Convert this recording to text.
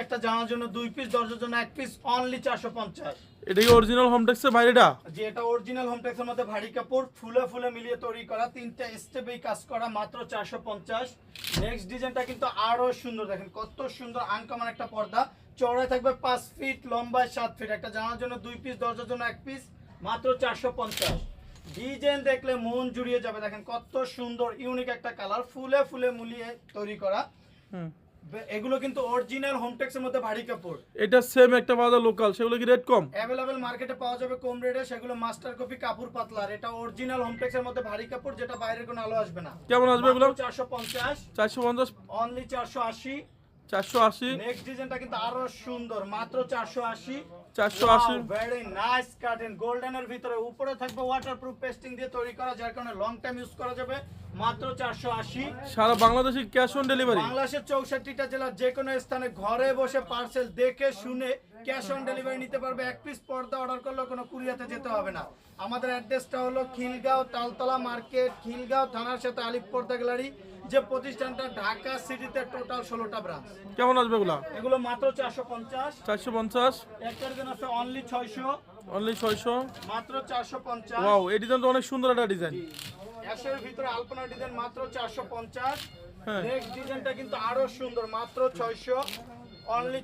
একটা জামার জন্য 2 পিস, দরজার জন্য 1 পিস, অনলি 450। এটা কি অরিজিনাল হোমটেক্সের বাইরেটা? যে এটা অরিজিনাল হোমটেক্সের মধ্যে ভারী কাপড়, ফুলে ফুলে মিলিয়ে তৈরি করা, 3টা স্টেপেই কাজ করা, মাত্র 450। নেক্সট ডিজাইনটা কিন্তু আরো সুন্দর, দেখেন কত সুন্দর আনকমন একটা পর্দা, চওড়ায় থাকবে 5 ফিট, লম্বায় 7 ফিট। একটা জামার জন্য 2 পিস, দরজার জন্য 1 পিস, মাত্র 450। ডিজাইন দেখলে মন জুড়িয়ে যাবে, দেখেন কত সুন্দর ইউনিক একটা কালার, ফুলে ফুলে মুলিয়ে তৈরি করা। এগুলো কিন্তু অরিজিনাল হোমটেক্সের মধ্যে ভারী কাপড়। এটা সেম একটা পাওয়া লোকাল, সেগুলো কি রেট কম? অ্যাভেলেবেল মার্কেটে পাওয়া যাবে কম রেটে, সেগুলো মাস্টার কপি কাপড় পাতলা। আর এটা অরিজিনাল হোমটেক্সের মধ্যে ভারী কাপড়, যেটা বাইরের কোনো আলো আসবে না। কেমন আসবে এগুলো? 450, 450, অনলি 480। 480। নেক্সট ডিজাইনটা কিন্তু আরো সুন্দর, মাত্র 480। 480। ভেরি নাইস কার্টেন, গোল্ডেনের ভিতরে, উপরে থাকবে ওয়াটারপ্রুফ পেস্টিং দিয়ে তৈরি করা, যার কারণে লং টাইম ইউজ করা যাবে, মাত্র 480। সারা বাংলাদেশে ক্যাশ অন ডেলিভারি? বাংলাদেশের 64টা জেলার যে কোনো স্থানে ঘরে বসে পার্সেল দেখে শুনে ক্যাশ অন ডেলিভারি নিতে পারবে। 1 পিস পর্দা অর্ডার করলে কোনো কুরিয়াতে যেতে হবে না। আমাদের অ্যাড্রেসটা হলো খিলগাঁও তালতলা মার্কেট, খিলগাঁও থানার সাথে আলিপ পর্দা গ্যালারি, যে প্রতিষ্ঠানটা ঢাকা সিটিতে টোটাল 16টা ব্রাঞ্চ। কেমন আসবে এগুলা? এগুলো মাত্র 450। 450। একটা ডিজাইন আছে অনলি 600, অনলি 600। মাত্র 450। ওয়াও, এই ডিজাইন তো অনেক সুন্দর একটা ডিজাইন। অ্যাশের ভিতরে আলপনা ডিজাইন, মাত্র 450। হ্যাঁ। নেক্সট ডিজাইনটা কিন্তু আরো সুন্দর, মাত্র 600, অনলি